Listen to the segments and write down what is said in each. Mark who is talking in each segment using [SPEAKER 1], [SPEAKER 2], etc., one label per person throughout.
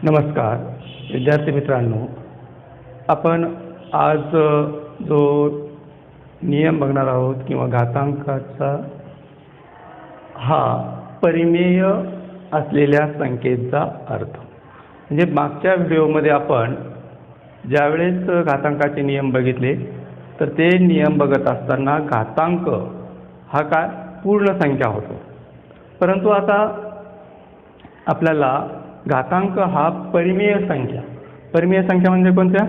[SPEAKER 1] नमस्कार विद्यार्थी मित्रांनो, आपण आज जो नियम बघणार आहोत किंवा घातांकाचा हा परिमेय असलेल्या संख्येचा अर्थ म्हणजे मागच्या व्हिडिओमध्ये आपण ज्यावेळेस घातांकाचे नियम बघितले तर ते नियम बघत असताना घातांक हा काय पूर्ण संख्या होतो, परंतु आता आपल्याला घातांक हा परिमेय संख्या म्हणजे कोणत्या?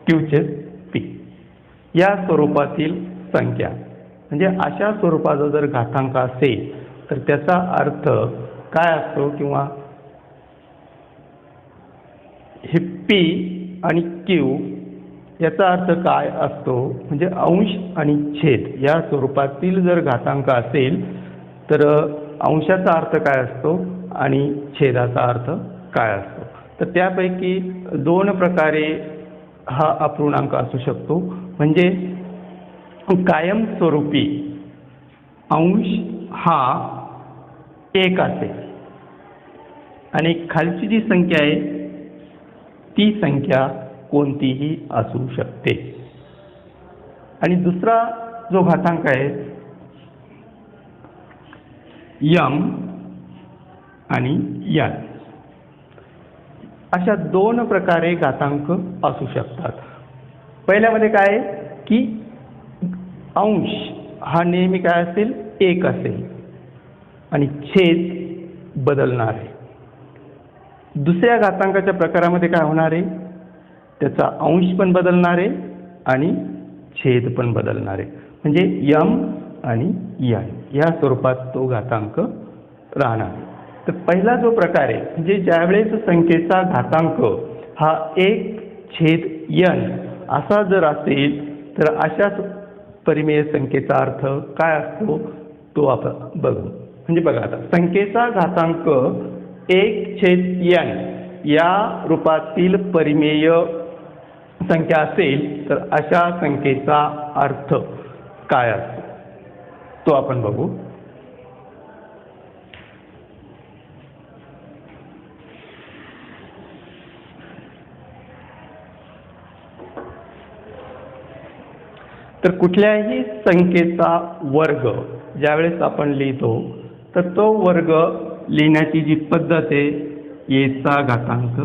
[SPEAKER 1] Q/P या स्वरूपातील संख्या म्हणजे अशा स्वरूपाचा जर घातांक असेल तर त्याचा अर्थ काय असतो किंवा हे P आणि Q याचा अर्थ काय असतो म्हणजे अंश आणि छेद या स्वरूपातील जर घातांक असेल तर अंशाचा अर्थ काय असतो आणि छेदाचा अर्थ काय असतो. तर त्यापैकी दोन प्रकारे हा अपूर्णांक असू शकतो. म्हणजे कायमस्वरूपी अंश हा 1 असेल आणि खालची जी संख्या आहे ती संख्या कोणतीही असू शकते. आणि दुसरा जो घातांक आहे m आणि n अशा दोन प्रकारे घातांक असू शकतात. पहिल्यामध्ये काय की अंश हा नेहमी काय असेल 1 असेल आणि छेद बदलणार आहे. दुसऱ्या घातांकाच्या प्रकारामध्ये काय होणार आहे त्याचा अंश पण बदलणार आहे आणि छेद पण बदलणार आहे. म्हणजे m आणि n या स्वरूपात तो घातांक राहणार आहे. तर पहिला जो प्रकार आहे म्हणजे ज्यावेळेस संख्येचा घातांक हा 1/n असा जर असेल तर अशा परिमेय संख्येचा अर्थ काय असतो तो आपण बघू. म्हणजे बघा आता संख्येचा घातांक 1/n या रूपातील परिमेय संख्या असेल तर अशा संख्येचा अर्थ काय असतो तो आपण बघू. तर कुठल्याही संख्येचा वर्ग ज्यावेळेस आपण लिहितो तर तो वर्ग लिहिण्याची जी पद्धत आहे येचा घातांक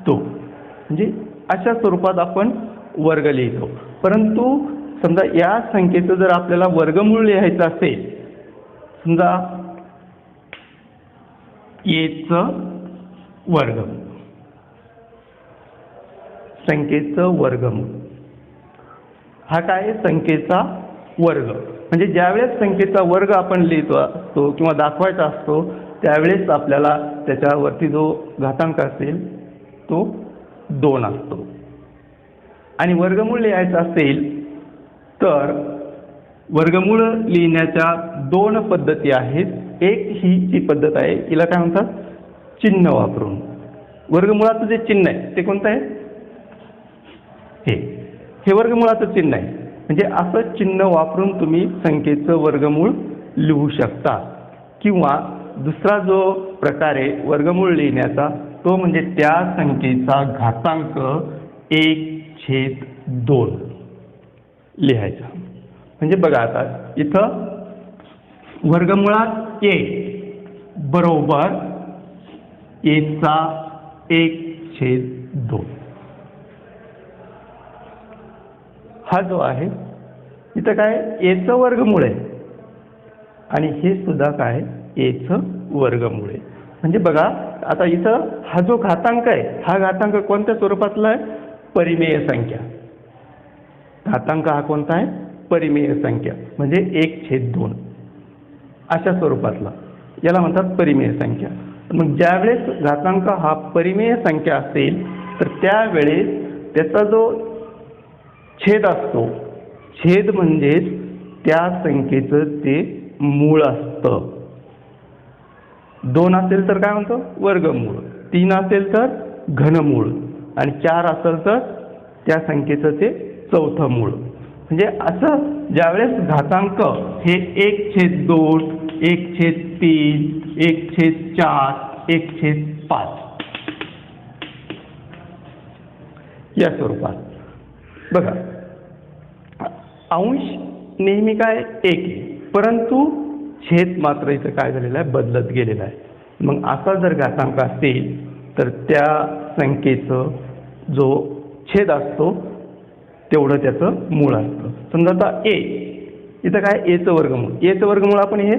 [SPEAKER 1] तो म्हणजे अशा स्वरूपात आपण वर्ग लिहितो. परंतु समजा या संख्येचं जर आपल्याला वर्गमूळ लिहायचं असेल, समजा येचं वर्गमूळ संख्येचं वर्गमूळ हा काय संख्येचा वर्ग म्हणजे ज्यावेळेस संख्येचा वर्ग आपण लिहितो असतो किंवा दाखवायचा असतो त्यावेळेस आपल्याला त्याच्यावरती जो घातांक असेल तो 2 असतो. आणि वर्गमूळ लिहायचं असेल तर वर्गमूळ लिहिण्याच्या 2 पद्धती आहेत. एक ही जी पद्धत आहे हिला काय म्हणतात चिन्ह वापरून. वर्गमुळाचं जे चिन्ह आहे ते कोणतं आहे हे वर्गमुळाचं चिन्ह आहे. म्हणजे असं चिन्ह वापरून तुम्ही संख्येचं वर्गमूळ लिहू शकता. किंवा दुसरा जो प्रकार आहे वर्गमूळ लिहिण्याचा तो म्हणजे त्या संख्येचा घातांक 1/2 लिहायचा. म्हणजे बघा आता इथं वर्गमुळात 1 बरोबर येचा 1/2 हा जो आहे इथं काय येचं वर्गमूळ आहे आणि हे सुद्धा काय येचं वर्गमूळ आहे. म्हणजे बघा आता इथं हा जो घातांक आहे हा घातांक कोणत्या स्वरूपातला आहे परिमेय संख्या. घातांक हा कोणता आहे परिमेय संख्या म्हणजे 1/2 अशा स्वरूपातला याला म्हणतात परिमेय संख्या. मग ज्यावेळेस घातांक हा परिमेय संख्या असेल तर त्यावेळेस त्याचा जो छेद असतो छेद म्हणजेच त्या संख्येचं ते मूळ असतं. 2 असेल तर काय म्हणतो वर्गमूळ, 3 असेल तर घनमूळ आणि 4 असेल तर त्या संख्येचं ते चौथं मूळ. म्हणजे असं ज्यावेळेस घातांक हे 1/2 1/3, 1/4, 1/5 या स्वरूपात। बघा, अंश नेहमी काय 1 आहे, परंतु छेद मात्र इथं काय झालेला आहे, बदलत गेलेला आहे। मग असा जर घातांक असेल तर त्या संख्येचं जो छेद असतो तेवढं त्याचं मूळ असतं। समजा आता ए, इथं काय एचं वर्गमूळ, एचं वर्गमूळ आपण हे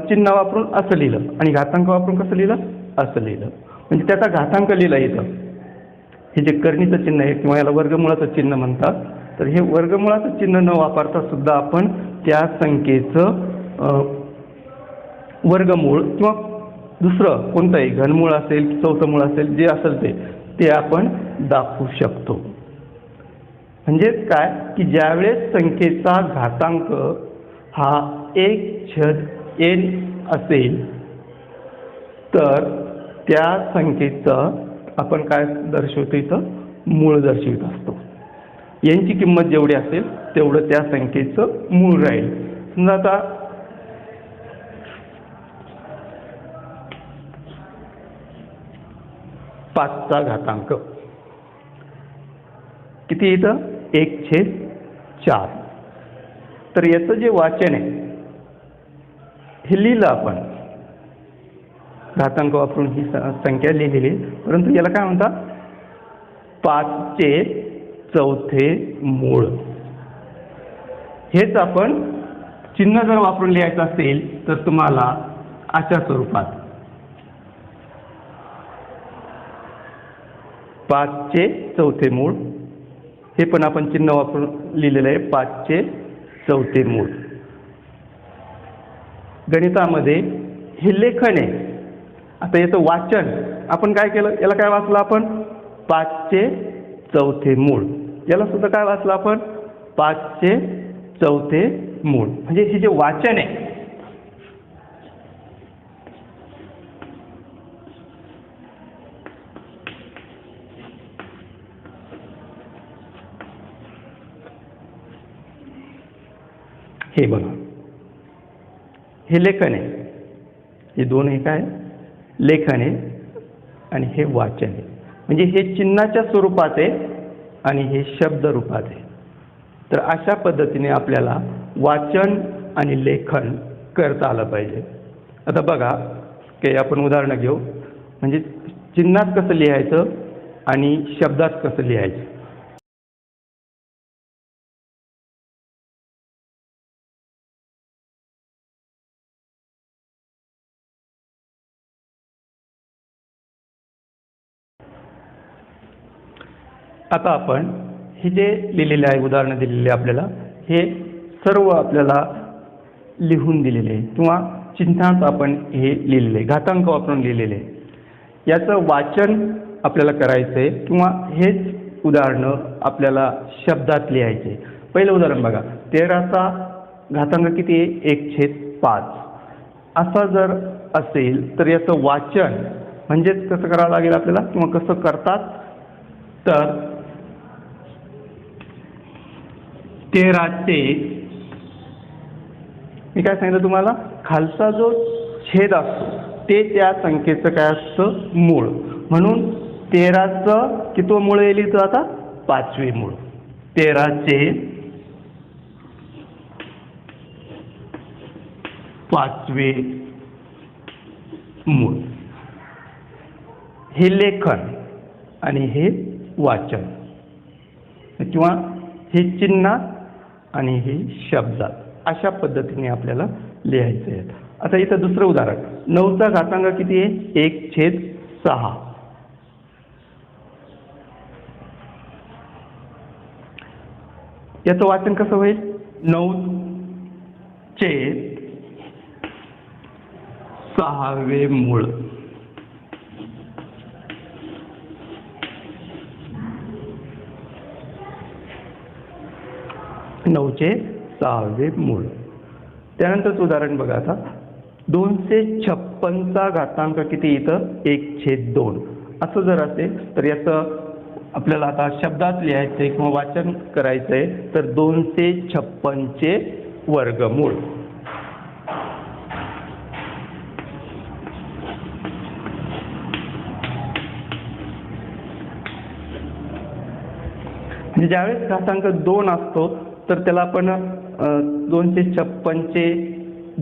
[SPEAKER 1] चिन्ह वापरून असं लिहिलं आणि घातांक वापरून कसं लिहिलं, असं लिहिलं, म्हणजे त्याचा घातांक लिहिला इथं। हे जे करणीचं चिन्ह आहे किंवा याला वर्गमुळाचं चिन्ह म्हणतात, तर हे वर्गमुळाचं चिन्ह न वापरता सुद्धा आपण त्या संख्येचं वर्गमूळ किंवा दुसरं कोणतंही घनमूळ असेल, चौथं मूळ असेल, जे असेल ते आपण दाखवू शकतो। म्हणजेच काय की ज्यावेळेस संख्येचा घातांक हा 1/n असेल तर त्या संख्येचं आपण काय दर्शवतो, इथं मूळ दर्शवित असतो। यांची किंमत जेवढी असेल तेवढं त्या संख्येचं मूळ राहील। समजा आता 5चा घातांक किती, इथं 1/4, तर याचं जे वाचन आहे हे लिहिलं आपण, घातांक वापरून ही संख्या लिहिलेली, परंतु याला काय म्हणतात, 5चे चौथे मूळ। हेच आपण चिन्ह जर वापरून लिहायचं असेल तर तुम्हाला अशा स्वरूपात 5चे चौथे मूळ, हे पण आपण चिन्ह वापरून लिहिलेलं आहे, 5चे चौथे मूळ। गणितामध्ये हे लेखन आहे। आता याचं वाचन आपण काय केलं, याला काय वाचलं आपण, 5चे चौथे मूळ, याला सुद्धा काय वाचलं आपण, 5चे चौथे मूळ। म्हणजे हे जे वाचन आहे हे बघा, हे लेखन आहे, हे दोन हे काय लेखन आहे आणि हे वाचन आहे। म्हणजे हे चिन्हाच्या स्वरूपात आहे आणि हे शब्द रूपात आहे। तर अशा पद्धतीने आपल्याला वाचन आणि लेखन करता आलं पाहिजे। आता बघा काही आपण उदाहरणं घेऊ, म्हणजे चिन्हात कसं लिहायचं आणि शब्दात कसं लिहायचं। आता आपण हे जे लिहिलेले आहे, उदाहरणं दिलेले आपल्याला, हे सर्व आपल्याला लिहून दिलेले आहे किंवा चिन्हात आपण हे लिहिलेले आहे, घातांक वापरून लिहिलेले आहे। याचं वाचन आपल्याला करायचं आहे किंवा हेच उदाहरणं आपल्याला शब्दात लिहायचे। पहिलं उदाहरण बघा, 13चा घातांक किती आहे, 1/5 असा जर असेल तर याचं वाचन म्हणजेच कसं करावं लागेल आपल्याला किंवा कसं करतात, तर 13चे, मी काय सांगितलं तुम्हाला, खालचा जो छेद असतो ते त्या संख्येचं काय असतं, मूळ। म्हणून 13चं कितवं मूळ येईल इथं, आता 5वे मूळ। 13चे 5वे मूळ, हे लेखन आणि हे वाचन किंवा हे चिन्ह आणि हे शब्दात, अशा पद्धतीने आपल्याला लिहायचं आहे। आता इथं दुसरं उदाहरण, 9चा घातांक किती आहे, 1/6। याचं वाचन कसं होईल, 9चे 6वे मूळ। 9चे 6वे मूळ। त्यानंतरचं उदाहरण बघा, आता 256चा घातांक किती इथं, 1/2 असं जर असेल तर याचं आपल्याला आता शब्दात लिहायचं आहे किंवा वाचन करायचं आहे, तर 256चे वर्गमूळ। म्हणजे ज्यावेळेस घातांक 2 असतो तर त्याला आपण 256 चे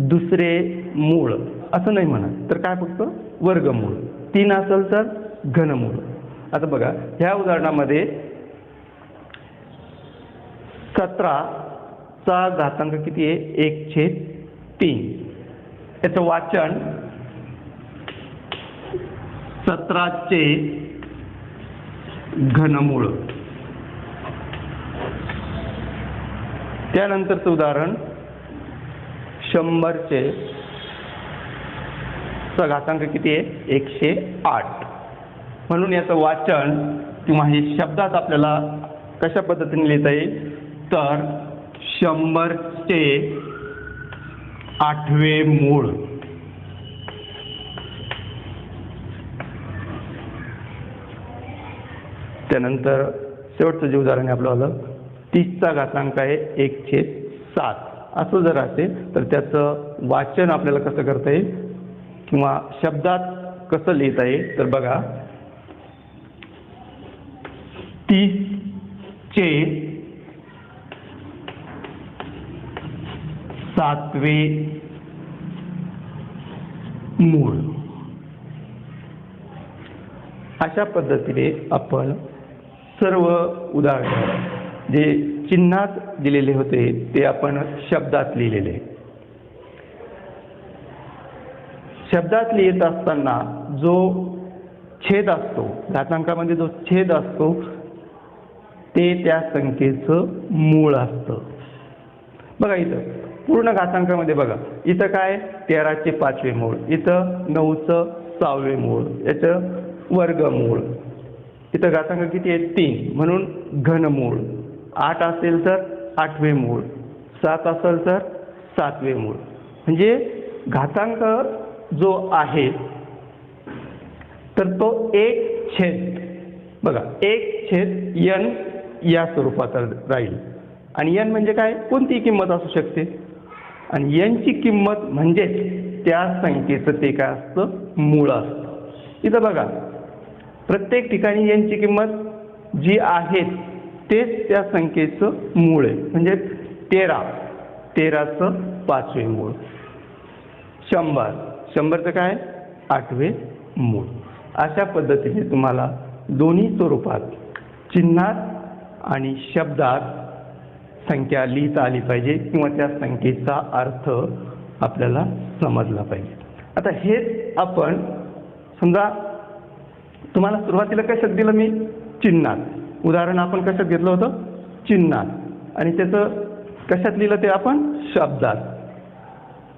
[SPEAKER 1] दुसरे मूळ असं नाही म्हणत, तर काय फक्त वर्गमूळ. 3 असेल तर घनमूळ. आता बघा ह्या उदाहरणामध्ये 17 चा घातांक किती आहे? 1/3. याचं वाचन 17 चे घनमूळ. त्यानंतरचं उदाहरण 100 चे चा घातांक किती आहे? 108. म्हणून याचं वाचन किंवा हे शब्दात आपल्याला कशा पद्धतीने लिहिता येईल तर 100 चे 8वे मूळ. त्यानंतर शेवटचं जे उदाहरण आहे आपलं 30 चा घातांक आहे 1/7. असं जर असेल तर त्याचं वाचन आपल्याला कसं करता येईल किंवा शब्दात कसं लिहिता येईल तर बघा 30 चे 7वे मूळ. अशा पद्धतीने आपण सर्व उदाहरण जे चिन्हात दिलेले होते ते आपण शब्दात लिहिलेले. शब्दात लिहित असताना जो छेद असतो, घातांकामध्ये जो छेद असतो ते त्या संख्येचं मूळ असतं. बघा इथं पूर्ण घातांकामध्ये बघा इथं काय 13 चे 5वे मूळ, इथं 9 चं 6वे मूळ, याचं वर्गमूळ. इथं घातांक किती आहे? 3 म्हणून घनमूळ. 8 असेल तर 8वे मूळ, 7 असेल तर 7वे मूळ. म्हणजे घातांक जो आहे तर तो 1/, बघा 1/n या स्वरूपात राहील. आणि n म्हणजे काय? कोणतीही किंमत असू शकते. आणि n ची किंमत म्हणजेच त्या संख्येचं ते काय असतं? मूळ असतं. इथं बघा प्रत्येक ठिकाणी n ची किंमत जी आहे तेच त्या संख्येचं मूळ आहे. म्हणजे 13चं 5वे मूळ. 100चं काय? 8वे मूळ. अशा पद्धतीने तुम्हाला दोन्ही स्वरूपात चिन्हात आणि शब्दात संख्या लिहिता आली पाहिजे किंवा त्या संख्येचा अर्थ आपल्याला समजला पाहिजे. आता हेच आपण समजा तुम्हाला सुरुवातीला कशात दिलं मी? चिन्हात. उदाहरण आपण कशात घेतलं होतं? चिन्हात. आणि त्याचं कशात लिहिलं ते आपण? शब्दात.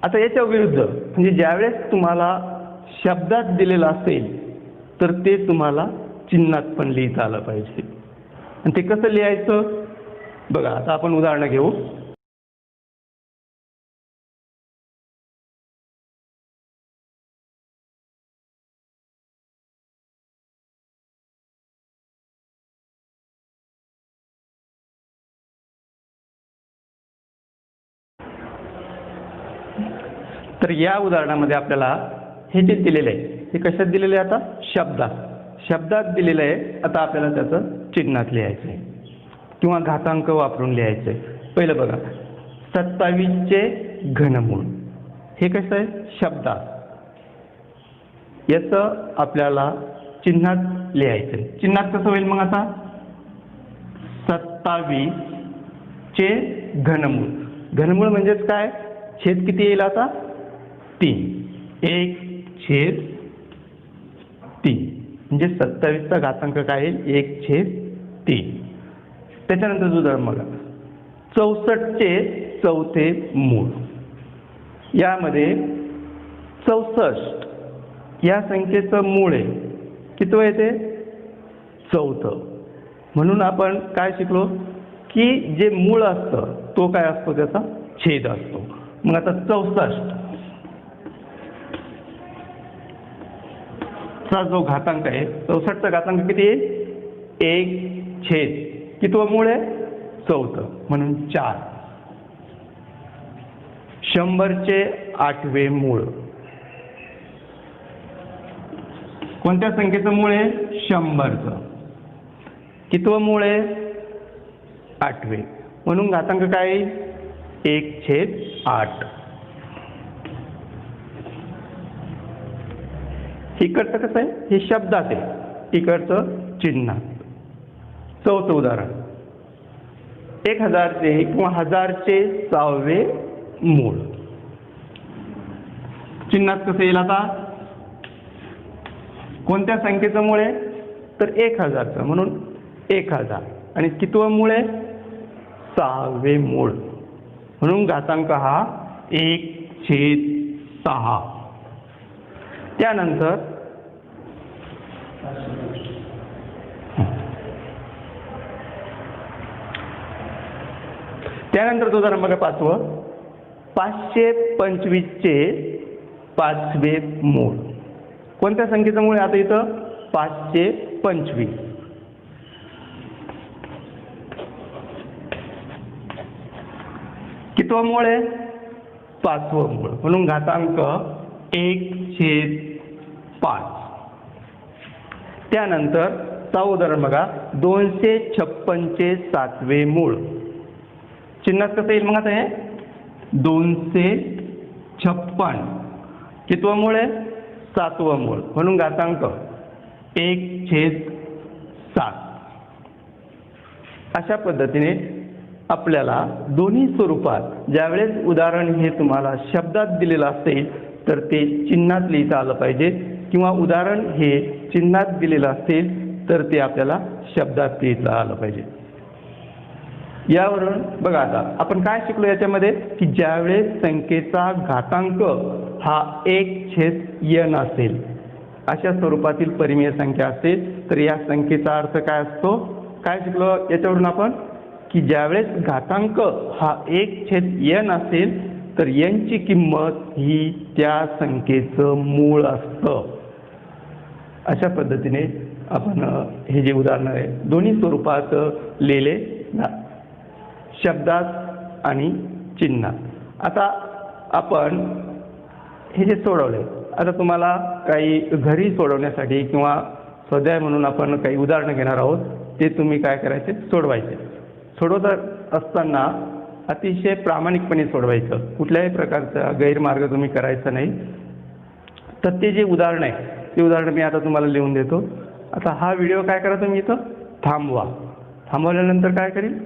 [SPEAKER 1] आता याच्या विरुद्ध म्हणजे ज्यावेळेस तुम्हाला शब्दात दिलेलं असेल तर ते तुम्हाला चिन्हात पण लिहिता आलं पाहिजे. आणि ते कसं लिहायचं बघा. आता आपण उदाहरणं घेऊ. तर या उदाहरणामध्ये आपल्याला हे जे दिलेलं आहे हे कशात दिलेलं आहे? आता शब्दात. शब्दात दिलेलं आहे. आता आपल्याला त्याचं चिन्हात लिहायचं आहे किंवा घातांक वापरून लिहायचं आहे. पहिलं बघा 27 चे घनमूळ. हे कसं आहे? शब्दात. याचं आपल्याला चिन्हात लिहायचं आहे. चिन्हात कसं होईल मग? आता 27 चे घनमूळ. घनमूळ म्हणजेच काय? छेद किती येईल आता? 3. 1/3. म्हणजे 27चा घातांक काय येईल? 1/3. त्याच्यानंतर उदाहरण बघा 64 चे 4थे मूळ. यामध्ये 64 या संख्येचं मूळ आहे. कितवं येते? 4थं. म्हणून आपण काय शिकलो की जे मूळ असतं तो काय असतो? त्याचा छेद असतो. मग आता 64 चा जो घातांक आहे 64चा घातांक किती आहे? 1/, कितवं मूळ आहे? 4थं. म्हणून 4. 100 चे 8वे मूळ. कोणत्या संख्येचं मूळ आहे? 100चं. कितवं मूळ आहे? 8वे म्हणून घातांक काय येईल 1/8. इकडचं कसं आहे हे शब्दात आहे, इकडचं चिन्हात. चौथं उदाहरण 1000चे किंवा 1000चे 6वे मूळ. चिन्हात कसं येईल आता, कोणत्या संख्येचं मूळ आहे तर 1000चं म्हणून 1000 आणि कितवं मूळ आहे 6वे मूळ म्हणून घातांक हा 1/6. त्यानंतर तो उदाहरण बघा 5वं 525चे 5वे मूळ. कोणत्या संख्येचं मूळ आहे आता इथं 525. कितवं मूळ आहे 5वं मूळ म्हणून घातांक 1/5. त्यानंतर 6वं उदाहरण बघा 256चे 7वे मूळ. चिन्हात कसं येईल मग आता हे 256 कितवं मूळ आहे 7वं मूळ म्हणून घातांक 1/7. अशा पद्धतीने आपल्याला दोन्ही स्वरूपात ज्यावेळेस उदाहरण हे तुम्हाला शब्दात दिलेलं असेल तर ते चिन्हात लिहिता आलं पाहिजे किंवा उदाहरण हे चिन्हात दिलेलं असेल तर ते आपल्याला शब्दात लिहिता आलं पाहिजे. यावरून बघा आता आपण काय शिकलो याच्यामध्ये की ज्यावेळेस संख्येचा घातांक हा 1/n असेल, अशा स्वरूपातील परिमेय संख्या असेल तर या संख्येचा अर्थ काय असतो, काय शिकलो याच्यावरून आपण की ज्यावेळेस घातांक हा 1/n असेल तर n ची किंमत ही त्या संख्येचं मूळ असतं. अशा पद्धतीने आपण हे जे उदाहरण आहे दोन्ही स्वरूपात लिहिले शब्दात आणि चिन्हात. आता आपण हे जे सोडवले आता तुम्हाला काही घरी सोडवण्यासाठी किंवा स्वाध्याय म्हणून आपण काही उदाहरणं घेणार आहोत, ते तुम्ही काय करायचे सोडवायचे. सोडवत असताना अतिशय प्रामाणिकपणे सोडवायचं, कुठल्याही प्रकारचा गैरमार्ग तुम्ही करायचा नाही. तर ते जे उदाहरण आहे ते उदाहरण मी आता तुम्हाला लिहून देतो. आता हा व्हिडिओ काय करा तुम्ही इथं थांबवा. थांबवल्यानंतर काय करेल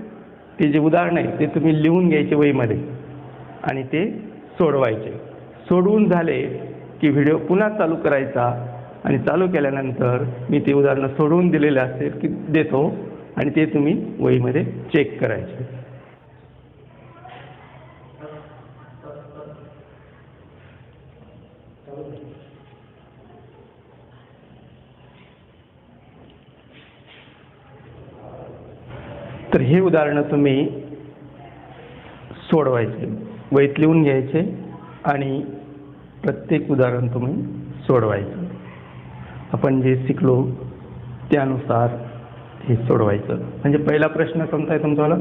[SPEAKER 1] ते जे उदाहरण आहे ते तुम्ही लिहून घ्यायचे वहीमध्ये आणि ते सोडवायचे. सोडवून झाले की व्हिडिओ पुन्हा चालू करायचा आणि चालू केल्यानंतर मी ते उदाहरणं सोडवून दिलेले असेल की देतो आणि ते तुम्ही वहीमध्ये चेक करायचे. तर हे उदाहरणं तुम्ही सोडवायचे, वहीत लिहून घ्यायचे आणि प्रत्येक उदाहरण तुम्ही सोडवायचं. आपण जे शिकलो त्यानुसार हे सोडवायचं. म्हणजे पहिला प्रश्न कोणता आहे तुमचा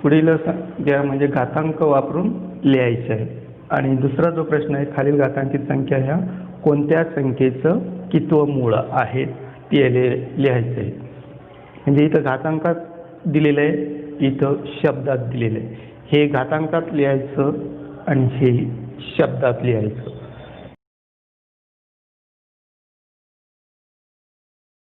[SPEAKER 1] पुढील संख्या म्हणजे घातांक वापरून लिहायचे आहे आणि दुसरा जो प्रश्न आहे खालील घातांकित संख्या ह्या कोणत्या संख्येचं कितवं मूळ आहे ते लिहायचं आहे. म्हणजे इथं घातांकात दिलेलं आहे, इथं शब्दात दिलेलं आहे. हे घातांकात लिहायचं आणि हे शब्दात लिहायचं.